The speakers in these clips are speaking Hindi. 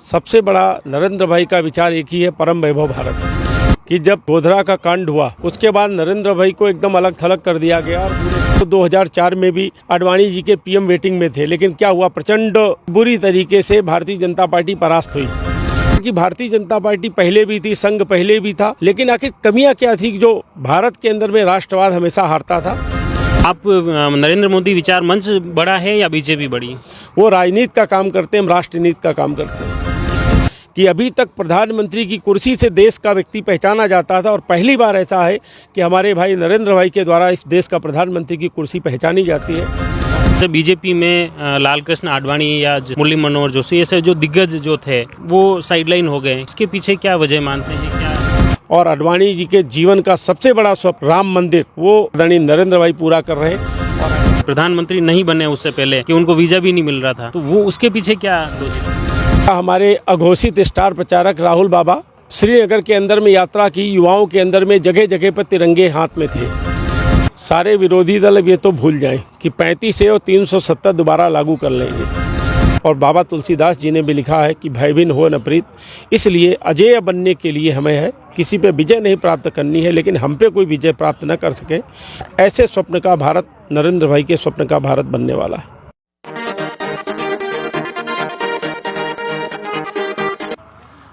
सबसे बड़ा नरेंद्र भाई का विचार एक ही है, परम वैभव भारत। कि जब गोधरा का कांड हुआ उसके बाद नरेंद्र भाई को एकदम अलग थलग कर दिया गया और पूरे 2004 में भी आडवाणी जी के पीएम वेटिंग में थे, लेकिन क्या हुआ, प्रचंड बुरी तरीके से भारतीय जनता पार्टी परास्त हुई। कि भारतीय जनता पार्टी पहले भी थी, संघ पहले भी था, लेकिन आखिर कमियां क्या थी जो भारत के अंदर में राष्ट्रवाद हमेशा हारता था। आप नरेंद्र मोदी विचार मंच बड़ा है या बीजेपी बड़ी? वो राजनीति का काम करते हैं, हम राष्ट्र नीति का काम करते हैं। कि अभी तक प्रधानमंत्री की कुर्सी से देश का व्यक्ति पहचाना जाता था और पहली बार ऐसा है कि हमारे भाई नरेंद्र भाई के द्वारा इस देश का प्रधानमंत्री की कुर्सी पहचानी जाती है। तो बीजेपी में लाल कृष्ण आडवाणी या मुरली मनोहर जोशी ऐसे जो दिग्गज जो थे वो साइडलाइन हो गए, इसके पीछे क्या वजह मानते हैं क्या? और आडवाणी जी के जीवन का सबसे बड़ा स्वप्न राम मंदिर वो आदरणीय नरेंद्र भाई पूरा कर रहे हैं। प्रधानमंत्री नहीं बने उससे पहले कि उनको वीजा भी नहीं मिल रहा था, तो वो उसके पीछे क्या? हमारे अघोषित स्टार प्रचारक राहुल बाबा श्रीनगर के अंदर में यात्रा की, युवाओं के अंदर में जगह जगह पर तिरंगे हाथ में थे। सारे विरोधी दल अब ये तो भूल जाएं कि 35 और 370 दोबारा लागू कर लेंगे। और बाबा तुलसीदास जी ने भी लिखा है कि भय भिन्न हो न प्रीत, इसलिए अजेय बनने के लिए हमें है, किसी पे विजय नहीं प्राप्त करनी है लेकिन हम पे कोई विजय प्राप्त न कर सके, ऐसे स्वप्न का भारत नरेंद्र भाई के स्वप्न का भारत बनने वाला है।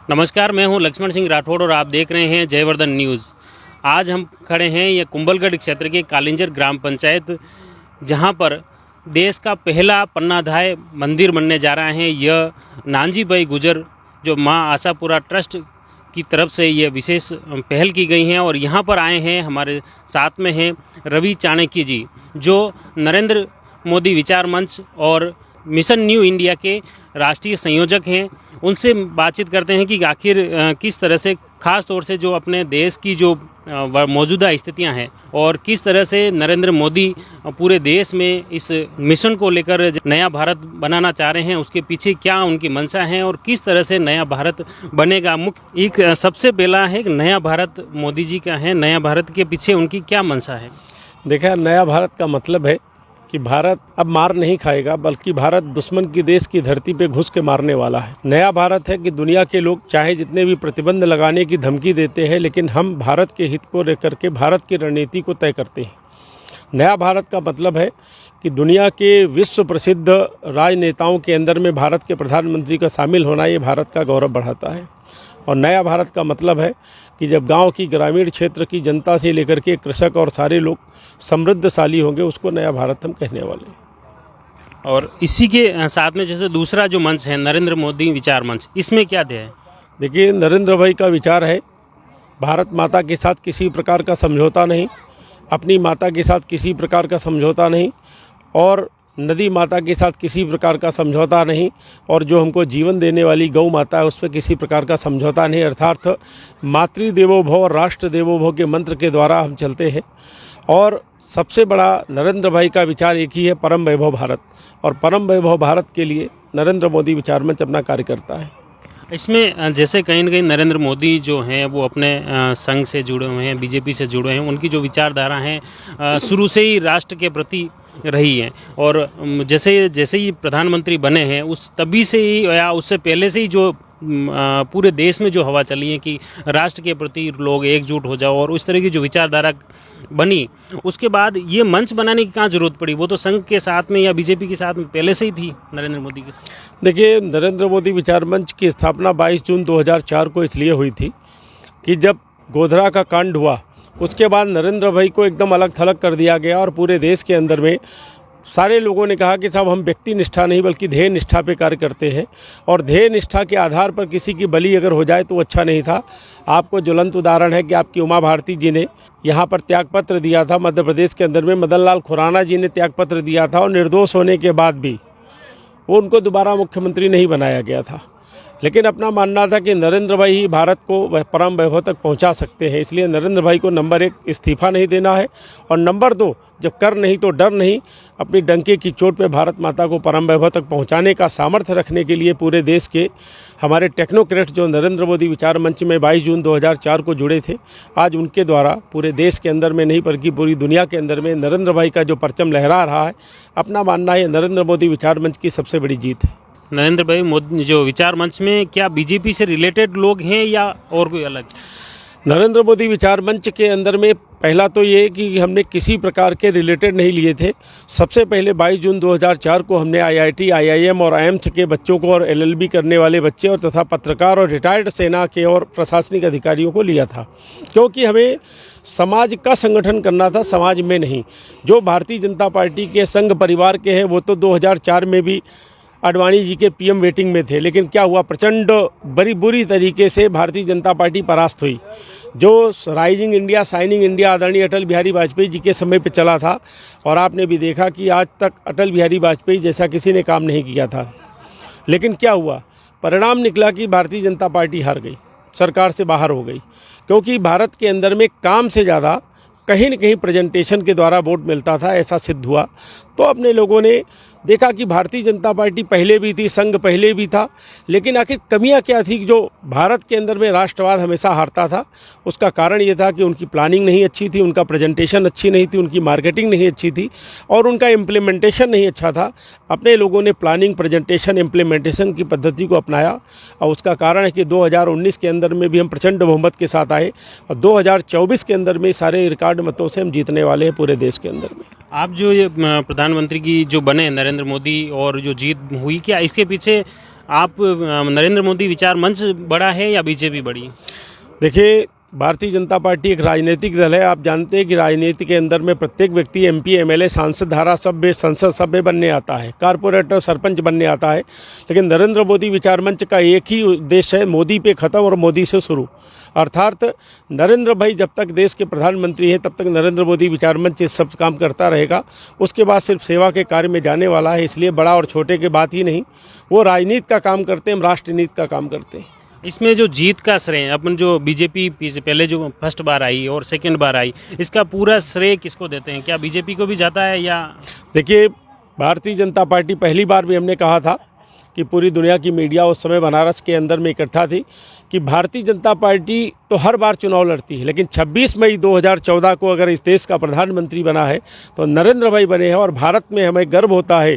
नमस्कार, मैं हूं लक्ष्मण सिंह राठौड़ और आप देख रहे हैं जयवर्धन न्यूज़। आज हम खड़े हैं ये कुंभलगढ़ क्षेत्र के कालिंजर ग्राम पंचायत, जहां पर देश का पहला पन्नाधाय मंदिर बनने जा रहा है। यह नानजी भाई गुजर जो माँ आशापुरा ट्रस्ट की तरफ से ये विशेष पहल की गई है और यहाँ पर आए हैं। हमारे साथ में हैं रवि चाणक्य जी जो नरेंद्र मोदी विचार मंच और मिशन न्यू इंडिया के राष्ट्रीय संयोजक हैं। उनसे बातचीत करते हैं कि आखिर किस तरह से, ख़ास तौर से जो अपने देश की जो मौजूदा स्थितियां हैं और किस तरह से नरेंद्र मोदी पूरे देश में इस मिशन को लेकर नया भारत बनाना चाह रहे हैं, उसके पीछे क्या उनकी मंशा है और किस तरह से नया भारत बनेगा। मुख्य एक सबसे पहला है कि नया भारत मोदी जी का है, नया भारत के पीछे उनकी क्या मंशा है? देखिए, नया भारत का मतलब है कि भारत अब मार नहीं खाएगा, बल्कि भारत दुश्मन की देश की धरती पे घुस के मारने वाला है। नया भारत है कि दुनिया के लोग चाहे जितने भी प्रतिबंध लगाने की धमकी देते हैं, लेकिन हम भारत के हित को लेकर के भारत की रणनीति को तय करते हैं। नया भारत का मतलब है कि दुनिया के विश्व प्रसिद्ध राजनेताओं के अंदर में भारत के प्रधानमंत्री का शामिल होना ये भारत का गौरव बढ़ाता है। और नया भारत का मतलब है कि जब गांव की, ग्रामीण क्षेत्र की जनता से लेकर के कृषक और सारे लोग समृद्धशाली होंगे, उसको नया भारत हम कहने वाले हैं। और इसी के साथ में जैसे दूसरा जो मंच है नरेंद्र मोदी विचार मंच, इसमें क्या है? देखिए, नरेंद्र भाई का विचार है भारत माता के साथ किसी प्रकार का समझौता नहीं, अपनी माता के साथ किसी प्रकार का समझौता नहीं, और नदी माता के साथ किसी प्रकार का समझौता नहीं, और जो हमको जीवन देने वाली गौ माता है उस पर किसी प्रकार का समझौता नहीं। अर्थात मातृदेवो भव और राष्ट्र देवो भव के मंत्र के द्वारा हम चलते हैं। और सबसे बड़ा नरेंद्र भाई का विचार एक ही है, परम वैभव भारत। और परम वैभव भारत के लिए नरेंद्र मोदी विचार मंच अपना कार्य करता है। इसमें जैसे कहीं न कहीं नरेंद्र मोदी जो हैं वो अपने संघ से जुड़े हुए हैं, बीजेपी से जुड़े हैं, उनकी जो विचारधारा है शुरू से ही राष्ट्र के प्रति रही है। और जैसे ही प्रधानमंत्री बने हैं उस तभी से ही या उससे पहले से ही जो पूरे देश में जो हवा चली है कि राष्ट्र के प्रति लोग एकजुट हो जाओ और उस तरह की जो विचारधारा बनी, उसके बाद ये मंच बनाने की कहाँ जरूरत पड़ी? वो तो संघ के साथ में या बीजेपी के साथ में पहले से ही थी नरेंद्र मोदी की। देखिए, नरेंद्र मोदी विचार मंच की स्थापना 22 जून 2004 को इसलिए हुई थी कि जब गोधरा का कांड हुआ उसके बाद नरेंद्र भाई को एकदम अलग थलग कर दिया गया और पूरे देश के अंदर में सारे लोगों ने कहा कि साहब हम व्यक्ति निष्ठा नहीं बल्कि ध्येय निष्ठा पे कार्य करते हैं, और ध्येय निष्ठा के आधार पर किसी की बलि अगर हो जाए तो अच्छा नहीं था। आपको ज्वलंत उदाहरण है कि आपकी उमा भारती जी ने यहाँ पर त्यागपत्र दिया था, मध्य प्रदेश के अंदर में मदन लाल खुराना जी ने त्यागपत्र दिया था और निर्दोष होने के बाद भी वो उनको दोबारा मुख्यमंत्री नहीं बनाया गया था। लेकिन अपना मानना था कि नरेंद्र भाई ही भारत को परम वैभव तक पहुंचा सकते हैं, इसलिए नरेंद्र भाई को नंबर 1 इस्तीफा नहीं देना है, और नंबर 2 जब कर नहीं तो डर नहीं, अपनी डंके की चोट पे भारत माता को परम वैभव तक पहुंचाने का सामर्थ्य रखने के लिए पूरे देश के हमारे टेक्नोक्रेट जो नरेंद्र मोदी विचार मंच में 22 जून 2004 को जुड़े थे, आज उनके द्वारा पूरे देश के अंदर में नहीं बल्कि पूरी दुनिया के अंदर में नरेंद्र भाई का जो परचम लहरा रहा है, अपना मानना है नरेंद्र मोदी विचार मंच की सबसे बड़ी जीत है। नरेंद्र भाई मोदी जो विचार मंच में क्या बीजेपी से रिलेटेड लोग हैं या और कोई अलग? नरेंद्र मोदी विचार मंच के अंदर में पहला तो ये कि हमने किसी प्रकार के रिलेटेड नहीं लिए थे। सबसे पहले 22 जून 2004 को हमने आईआईटी, आईआईएम और आईएम्स के बच्चों को और एलएलबी करने वाले बच्चे और तथा पत्रकार और रिटायर्ड सेना के और प्रशासनिक अधिकारियों को लिया था, क्योंकि हमें समाज का संगठन करना था, समाज में नहीं। जो भारतीय जनता पार्टी के संघ परिवार के हैं वो तो 2004 में भी आडवाणी जी के पीएम वेटिंग में थे, लेकिन क्या हुआ, प्रचंड बड़ी बुरी तरीके से भारतीय जनता पार्टी परास्त हुई। जो राइजिंग इंडिया, शाइनिंग इंडिया आदरणीय अटल बिहारी वाजपेयी जी के समय पे चला था, और आपने भी देखा कि आज तक अटल बिहारी वाजपेयी जैसा किसी ने काम नहीं किया था। लेकिन क्या हुआ, परिणाम निकला कि भारतीय जनता पार्टी हार गई, सरकार से बाहर हो गई, क्योंकि भारत के अंदर में काम से ज़्यादा कहीं न कहीं प्रेजेंटेशन के द्वारा वोट मिलता था, ऐसा सिद्ध हुआ। तो अपने लोगों ने देखा कि भारतीय जनता पार्टी पहले भी थी, संघ पहले भी था, लेकिन आखिर कमियां क्या थी जो भारत के अंदर में राष्ट्रवाद हमेशा हारता था। उसका कारण ये था कि उनकी प्लानिंग नहीं अच्छी थी, उनका प्रेजेंटेशन अच्छी नहीं थी, उनकी मार्केटिंग नहीं अच्छी थी और उनका इम्प्लीमेंटेशन नहीं अच्छा था। अपने लोगों ने प्लानिंग, प्रेजेंटेशन, इम्प्लीमेंटेशन की पद्धति को अपनाया और उसका कारण है कि 2019 के अंदर में भी हम प्रचंड बहुमत के साथ आए और 2024 के अंदर में सारे रिकॉर्ड मतों से हम जीतने वाले हैं पूरे देश के अंदर में। आप जो ये प्रधानमंत्री की जो बने नरेंद्र मोदी और जो जीत हुई, क्या इसके पीछे आप नरेंद्र मोदी विचार मंच बड़ा है या बीजेपी बड़ी? देखिए, भारतीय जनता पार्टी एक राजनीतिक दल है। आप जानते हैं कि राजनीति के अंदर में प्रत्येक व्यक्ति एमपी, एमएलए, सांसद, धारासभ्य, संसद सभ्य बनने आता है, कारपोरेटर, सरपंच बनने आता है, लेकिन नरेंद्र मोदी विचार मंच का एक ही उद्देश्य है, मोदी पे ख़त्म और मोदी से शुरू। अर्थात नरेंद्र भाई जब तक देश के प्रधानमंत्री हैं तब तक नरेंद्र मोदी विचार मंच ये सब काम करता रहेगा। उसके बाद सिर्फ सेवा के कार्य में जाने वाला है, इसलिए बड़ा और छोटे की बात ही नहीं, वो राजनीति का काम करते हैं, हम राष्ट्र नीति का काम करते हैं। इसमें जो जीत का श्रेय, अपन जो बीजेपी पहले जो फर्स्ट बार आई और सेकंड बार आई, इसका पूरा श्रेय किसको देते हैं? क्या बीजेपी को भी जाता है या? देखिए, भारतीय जनता पार्टी पहली बार भी हमने कहा था कि पूरी दुनिया की मीडिया उस समय बनारस के अंदर में इकट्ठा थी कि भारतीय जनता पार्टी तो हर बार चुनाव लड़ती है, लेकिन 26 मई 2014 को अगर इस देश का प्रधानमंत्री बना है तो नरेंद्र भाई बने हैं। और भारत में हमें गर्व होता है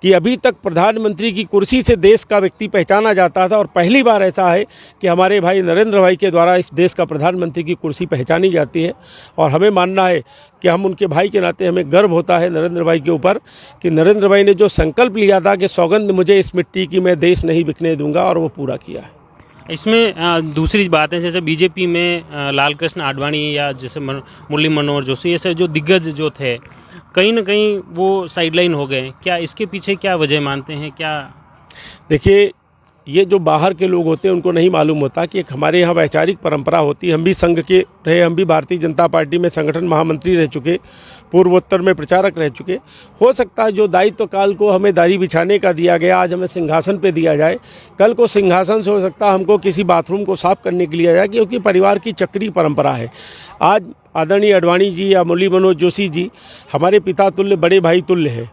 कि अभी तक प्रधानमंत्री की कुर्सी से देश का व्यक्ति पहचाना जाता था और पहली बार ऐसा है कि हमारे भाई नरेंद्र भाई के द्वारा इस देश का प्रधानमंत्री की कुर्सी पहचानी जाती है। और हमें मानना है कि हम उनके भाई के नाते हमें गर्व होता है नरेंद्र भाई के ऊपर कि नरेंद्र भाई ने जो संकल्प लिया था कि सौगंध मुझे इस मिट्टी की, मैं देश नहीं बिकने दूंगा, और वो पूरा किया है। इसमें दूसरी बात है, जैसे बीजेपी में लाल कृष्ण आडवाणी या जैसे मुरली मनोहर जोशी, ऐसे जो दिग्गज जो थे, कहीं ना कहीं वो साइडलाइन हो गए। क्या इसके पीछे क्या वजह मानते हैं? क्या देखिए, ये जो बाहर के लोग होते हैं उनको नहीं मालूम होता कि एक हमारे यहाँ वैचारिक परंपरा होती है। हम भी संघ के रहे, हम भी भारतीय जनता पार्टी में संगठन महामंत्री रह चुके, पूर्वोत्तर में प्रचारक रह चुके। हो सकता है जो दायित्व काल को हमें दाढ़ी बिछाने का दिया गया आज हमें सिंहासन पे दिया जाए, कल को सिंहासन से हो सकता है हमको किसी बाथरूम को साफ करने के लिए दिया जाए, क्योंकि परिवार की चक्रीय परंपरा है। आज आदरणीय आडवाणी जी या मुरली मनोहर जोशी जी हमारे पिता तुल्य, बड़े भाई तुल्य है।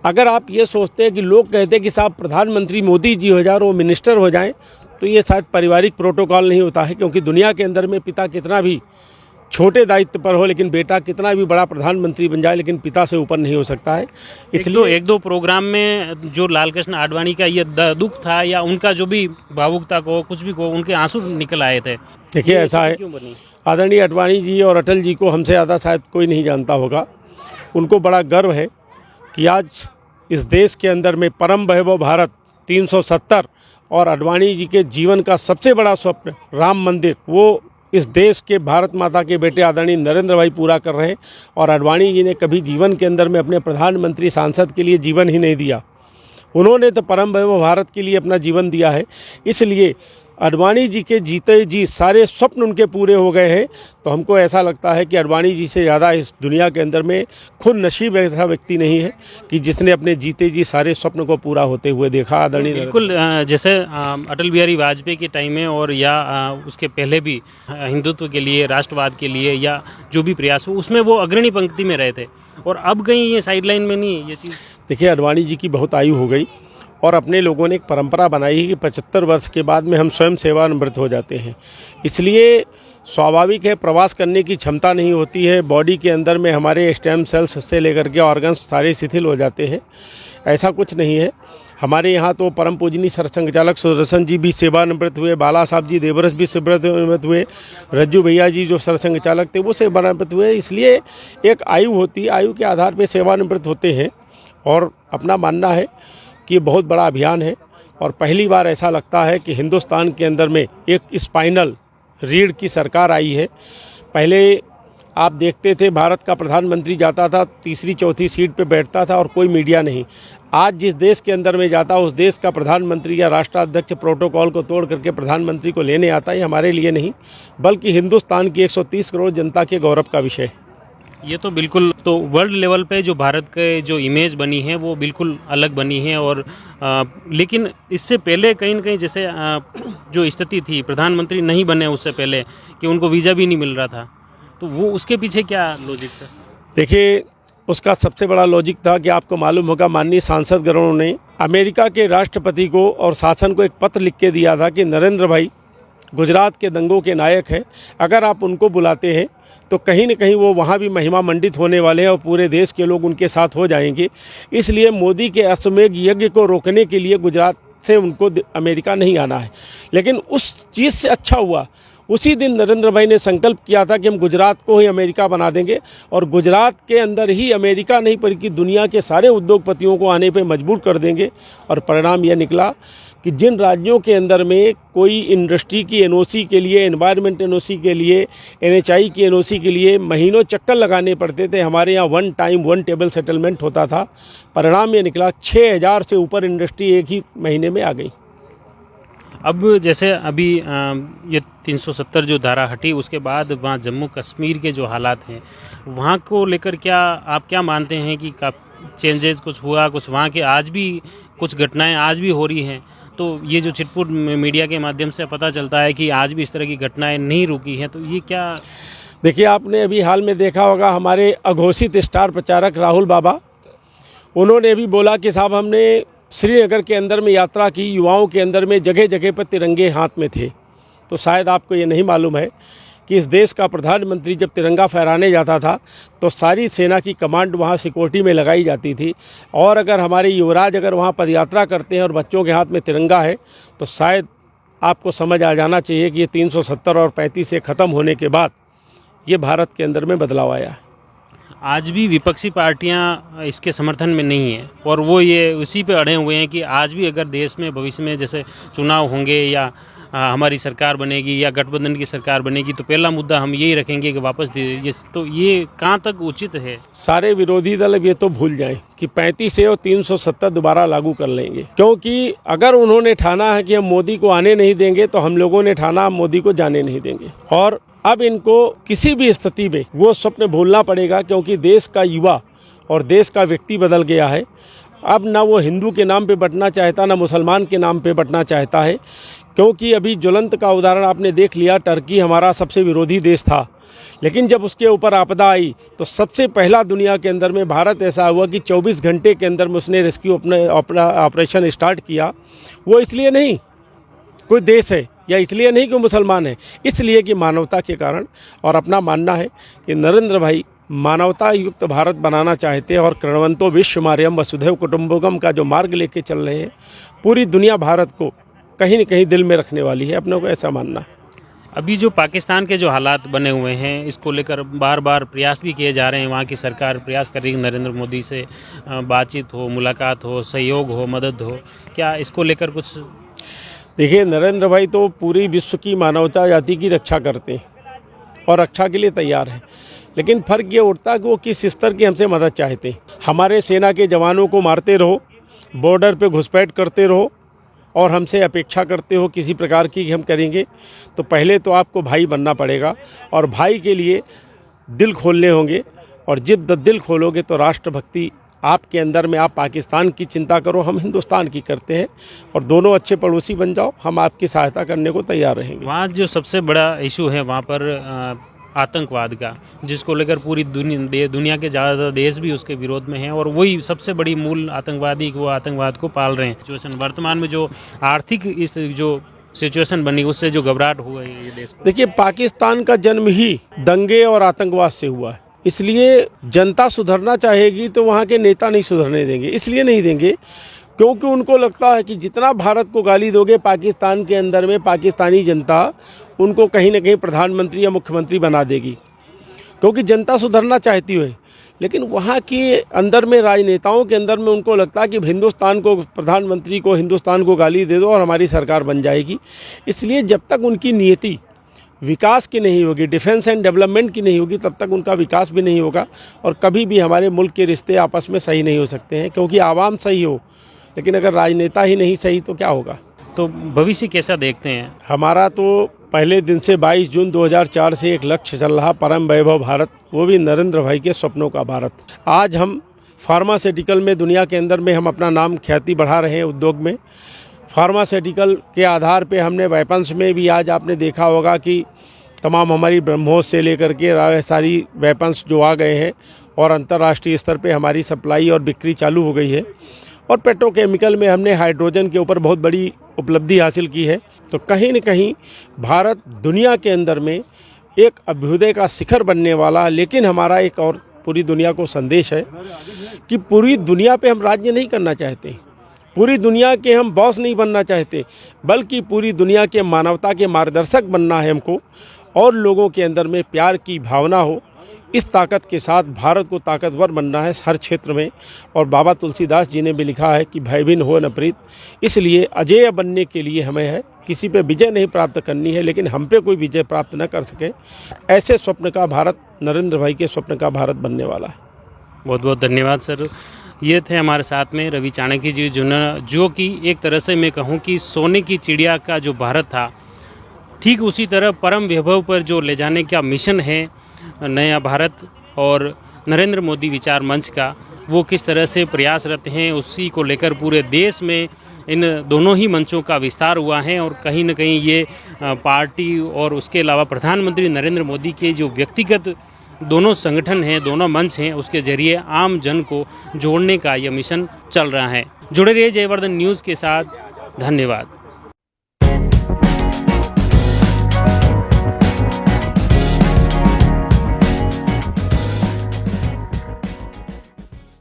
अगर आप ये सोचते हैं कि लोग कहते हैं कि साहब प्रधानमंत्री मोदी जी हो जाए और वो मिनिस्टर हो जाएं, तो ये शायद पारिवारिक प्रोटोकॉल नहीं होता है, क्योंकि दुनिया के अंदर में पिता कितना भी छोटे दायित्व पर हो, लेकिन बेटा कितना भी बड़ा प्रधानमंत्री बन जाए, लेकिन पिता से ऊपर नहीं हो सकता है। इसलिए एक दो प्रोग्राम में जो लाल कृष्ण आडवाणी का ये दुख था या उनका जो भी भावुकता को कुछ भी को, उनके आंसू निकल आए थे। देखिए, ऐसा है, आदरणीय आडवाणी जी और अटल जी को हमसे ज़्यादा शायद कोई नहीं जानता होगा। उनको बड़ा गर्व है कि आज इस देश के अंदर में परम वैभव भारत 370 और आडवाणी जी के जीवन का सबसे बड़ा स्वप्न राम मंदिर, वो इस देश के भारत माता के बेटे आदरणीय नरेंद्र भाई पूरा कर रहे हैं। और आडवाणी जी ने कभी जीवन के अंदर में अपने प्रधानमंत्री, सांसद के लिए जीवन ही नहीं दिया, उन्होंने तो परम वैभव भारत के लिए अपना जीवन दिया है। इसलिए आडवाणी जी के जीते जी सारे स्वप्न उनके पूरे हो गए हैं। तो हमको ऐसा लगता है कि आडवाणी जी से ज़्यादा इस दुनिया के अंदर में खुद नसीब ऐसा व्यक्ति नहीं है कि जिसने अपने जीते जी सारे स्वप्न को पूरा होते हुए देखा। आदरणीय बिल्कुल, जैसे अटल बिहारी वाजपेयी के टाइम में और या उसके पहले भी हिंदुत्व के लिए, राष्ट्रवाद के लिए या जो भी प्रयास हो, उसमें वो अग्रणी पंक्ति में रहे थे और अब कहीं ये साइडलाइन में नहीं ये चीज़। देखिए, आडवाणी जी की बहुत आयु हो गई और अपने लोगों ने एक परंपरा बनाई है कि 75 वर्ष के बाद में हम स्वयं सेवानिवृत्त हो जाते हैं। इसलिए स्वाभाविक है, प्रवास करने की क्षमता नहीं होती है, बॉडी के अंदर में हमारे स्टेम सेल्स से लेकर के ऑर्गन्स सारे शिथिल हो जाते हैं। ऐसा कुछ नहीं है। हमारे यहाँ तो परम पूजनीय सरसंघचालक सुदर्शन जी भी सेवानिवृत्त हुए, बाला साहब जी देवरस भी सेवानिवृत्त हुए, रज्जू भैया जी जो सरसंघचालक थे वो सेवानिवृत्त हुए। इसलिए एक आयु होती है, आयु के आधार पर सेवानिवृत्त होते हैं। और अपना मानना है कि ये बहुत बड़ा अभियान है और पहली बार ऐसा लगता है कि हिंदुस्तान के अंदर में एक स्पाइनल रीढ़ की सरकार आई है। पहले आप देखते थे भारत का प्रधानमंत्री जाता था, तीसरी चौथी सीट पे बैठता था और कोई मीडिया नहीं। आज जिस देश के अंदर में जाता उस देश का प्रधानमंत्री या राष्ट्राध्यक्ष प्रोटोकॉल को तोड़ करके प्रधानमंत्री को लेने आता है। हमारे लिए नहीं बल्कि हिंदुस्तान की 130 करोड़ जनता के गौरव का विषय है। ये तो बिल्कुल, तो वर्ल्ड लेवल पे जो भारत के जो इमेज बनी है वो बिल्कुल अलग बनी है। और लेकिन इससे पहले कहीं ना कहीं जैसे जो स्थिति थी, प्रधानमंत्री नहीं बने उससे पहले कि उनको वीज़ा भी नहीं मिल रहा था, तो वो उसके पीछे क्या लॉजिक था? देखिए, उसका सबसे बड़ा लॉजिक था कि आपको मालूम होगा माननीय सांसद गणों ने अमेरिका के राष्ट्रपति को और शासन को एक पत्र लिख के दिया था कि नरेंद्र भाई गुजरात के दंगों के नायक हैं, अगर आप उनको बुलाते हैं तो कहीं न कहीं वो वहाँ भी महिमा मंडित होने वाले हैं और पूरे देश के लोग उनके साथ हो जाएंगे। इसलिए मोदी के अश्वमेध यज्ञ को रोकने के लिए गुजरात से उनको अमेरिका नहीं आना है। लेकिन उस चीज़ से अच्छा हुआ, उसी दिन नरेंद्र भाई ने संकल्प किया था कि हम गुजरात को ही अमेरिका बना देंगे और गुजरात के अंदर ही अमेरिका नहीं बल्कि दुनिया के सारे उद्योगपतियों को आने पे मजबूर कर देंगे। और परिणाम यह निकला कि जिन राज्यों के अंदर में कोई इंडस्ट्री की एनओसी के लिए, एनवायरनमेंट एनओसी के लिए, एनएचआई की एनओसी के लिए महीनों चक्कर लगाने पड़ते थे, हमारे यहाँ one time one table settlement होता था। परिणाम यह निकला 6000 से ऊपर इंडस्ट्री एक ही महीने में आ गई। अब जैसे अभी ये 370 जो धारा हटी उसके बाद वहाँ जम्मू कश्मीर के जो हालात हैं वहाँ को लेकर क्या आप क्या मानते हैं कि चेंजेस कुछ हुआ, कुछ वहाँ के आज भी कुछ घटनाएं आज भी हो रही हैं? तो ये जो छिटपुट मीडिया के माध्यम से पता चलता है कि आज भी इस तरह की घटनाएं नहीं रुकी हैं, तो ये क्या? देखिए, आपने अभी हाल में देखा होगा हमारे अघोषित स्टार प्रचारक राहुल बाबा, उन्होंने भी बोला कि साहब हमने श्रीनगर के अंदर में यात्रा की, युवाओं के अंदर में जगह जगह पर तिरंगे हाथ में थे। तो शायद आपको ये नहीं मालूम है कि इस देश का प्रधानमंत्री जब तिरंगा फहराने जाता था तो सारी सेना की कमांड वहाँ सिक्योरिटी में लगाई जाती थी। और अगर हमारे युवराज अगर वहाँ पदयात्रा करते हैं और बच्चों के हाथ में तिरंगा है तो शायद आपको समझ आ जाना चाहिए कि ये 370 और 35 से ख़त्म होने के बाद ये भारत के अंदर में बदलाव आया है। आज भी विपक्षी पार्टियां इसके समर्थन में नहीं है और वो ये उसी पे अड़े हुए हैं कि आज भी अगर देश में भविष्य में जैसे चुनाव होंगे या हमारी सरकार बनेगी या गठबंधन की सरकार बनेगी तो पहला मुद्दा हम यही रखेंगे कि वापस दे। तो ये कहाँ तक उचित है? सारे विरोधी दल ये तो भूल जाएं कि 35 से और 370 दोबारा लागू कर लेंगे, क्योंकि अगर उन्होंने ठाना है कि हम मोदी को आने नहीं देंगे तो हम लोगों ने ठाना हम मोदी को जाने नहीं देंगे। और अब इनको किसी भी स्थिति में वो स्वप्न भूलना पड़ेगा, क्योंकि देश का युवा और देश का व्यक्ति बदल गया है। अब ना वो हिंदू के नाम पे बंटना चाहता, ना मुसलमान के नाम पे बंटना चाहता है। क्योंकि अभी ज्वलंत का उदाहरण आपने देख लिया, टर्की हमारा सबसे विरोधी देश था, लेकिन जब उसके ऊपर आपदा आई तो सबसे पहला दुनिया के अंदर में भारत ऐसा हुआ कि 24 घंटे के अंदर में उसने रेस्क्यू अपना ऑपरेशन स्टार्ट किया। वो इसलिए नहीं कोई देश है या इसलिए नहीं कि मुसलमान है, इसलिए कि मानवता के कारण। और अपना मानना है कि नरेंद्र भाई मानवता युक्त भारत बनाना चाहते हैं और कृण्वन्तो विश्वमार्यम वसुधैव कुटुम्बकम का जो मार्ग लेके चल रहे हैं, पूरी दुनिया भारत को कहीं न कहीं दिल में रखने वाली है, अपने को ऐसा मानना है। अभी जो पाकिस्तान के जो हालात बने हुए हैं इसको लेकर बार बार प्रयास भी किए जा रहे हैं, वहाँ की सरकार प्रयास कर रही है नरेंद्र मोदी से बातचीत हो, मुलाकात हो, सहयोग हो, मदद हो, क्या इसको लेकर कुछ? देखिए, नरेंद्र भाई तो पूरी विश्व की मानवता जाति की रक्षा करते हैं और रक्षा के लिए तैयार हैं, लेकिन फ़र्क ये उठता है कि वो किस स्तर की हमसे मदद चाहते हैं। हमारे सेना के जवानों को मारते रहो, बॉर्डर पे घुसपैठ करते रहो और हमसे अपेक्षा करते हो किसी प्रकार की कि हम करेंगे, तो पहले तो आपको भाई बनना पड़ेगा और भाई के लिए दिल खोलने होंगे। और जब दिल खोलोगे तो राष्ट्रभक्ति आपके अंदर में, आप पाकिस्तान की चिंता करो, हम हिंदुस्तान की करते हैं और दोनों अच्छे पड़ोसी बन जाओ, हम आपकी सहायता करने को तैयार रहेंगे। वहाँ जो सबसे बड़ा इशू है वहाँ पर आतंकवाद का, जिसको लेकर पूरी दुनिया के ज़्यादातर देश भी उसके विरोध में हैं और वही सबसे बड़ी मूल आतंकवादी वो आतंकवाद को पाल रहे हैं। सिचुएशन वर्तमान में जो आर्थिक इस जो सिचुएशन बनी उससे जो घबराहट हुआ है ये देश। देखिए, पाकिस्तान का जन्म ही दंगे और आतंकवाद से हुआ है, इसलिए जनता सुधरना चाहेगी तो वहाँ के नेता नहीं सुधरने देंगे। इसलिए नहीं देंगे क्योंकि उनको लगता है कि जितना भारत को गाली दोगे पाकिस्तान के अंदर में पाकिस्तानी जनता उनको कहीं ना कहीं प्रधानमंत्री या मुख्यमंत्री बना देगी, क्योंकि जनता सुधरना चाहती है। लेकिन वहाँ के अंदर में राजनेताओं के अंदर में उनको लगता है कि हिंदुस्तान को, प्रधानमंत्री को हिंदुस्तान को गाली दे दो और हमारी सरकार बन जाएगी। इसलिए जब तक उनकी नीति विकास की नहीं होगी, डिफेंस एंड डेवलपमेंट की नहीं होगी, तब तक उनका विकास भी नहीं होगा और कभी भी हमारे मुल्क के रिश्ते आपस में सही नहीं हो सकते हैं। क्योंकि आवाम सही हो, लेकिन अगर राजनेता ही नहीं सही तो क्या होगा। तो भविष्य कैसा देखते हैं? हमारा तो पहले दिन से 22 जून 2004 से एक लक्ष्य चल रहा, परम वैभव भारत, वो भी नरेंद्र भाई के सपनों का भारत। आज हम फार्मास्यूटिकल में दुनिया के अंदर में हम अपना नाम ख्याति बढ़ा रहे हैं। उद्योग में फार्मास्यूटिकल के आधार पे हमने वेपन्स में भी आज आपने देखा होगा कि तमाम हमारी ब्रह्मोस से लेकर के सारी वेपन्स जो आ गए हैं और अंतर्राष्ट्रीय स्तर पे हमारी सप्लाई और बिक्री चालू हो गई है। और पेट्रोकेमिकल में हमने हाइड्रोजन के ऊपर बहुत बड़ी उपलब्धि हासिल की है। तो कहीं न कहीं भारत दुनिया के अंदर में एक अभ्युदय का शिखर बनने वाला। लेकिन हमारा एक और पूरी दुनिया को संदेश है कि पूरी दुनिया पे हम राज्य नहीं करना चाहते, पूरी दुनिया के हम बॉस नहीं बनना चाहते, बल्कि पूरी दुनिया के मानवता के मार्गदर्शक बनना है हमको और लोगों के अंदर में प्यार की भावना हो। इस ताकत के साथ भारत को ताकतवर बनना है हर क्षेत्र में। और बाबा तुलसीदास जी ने भी लिखा है कि भय भिन्न हो न प्रीत। इसलिए अजेय बनने के लिए हमें है, किसी पे विजय नहीं प्राप्त करनी है, लेकिन हम पे कोई विजय प्राप्त न कर सके, ऐसे स्वप्न का भारत नरेंद्र भाई के स्वप्न का भारत बनने वाला है। बहुत बहुत धन्यवाद सर। ये थे हमारे साथ में रवि चाणक्य जी, जो कि एक तरह से मैं कहूँ कि सोने की चिड़िया का जो भारत था, ठीक उसी तरह परम वैभव पर जो ले जाने का मिशन है नया भारत और नरेंद्र मोदी विचार मंच का, वो किस तरह से प्रयासरत हैं, उसी को लेकर पूरे देश में इन दोनों ही मंचों का विस्तार हुआ है। और कहीं न कहीं ये पार्टी और उसके अलावा प्रधानमंत्री नरेंद्र मोदी के जो व्यक्तिगत दोनों संगठन हैं, दोनों मंच हैं, उसके ज़रिए आम जन को जोड़ने का यह मिशन चल रहा है। जुड़े रहिए जयवर्धन न्यूज़ के साथ। धन्यवाद।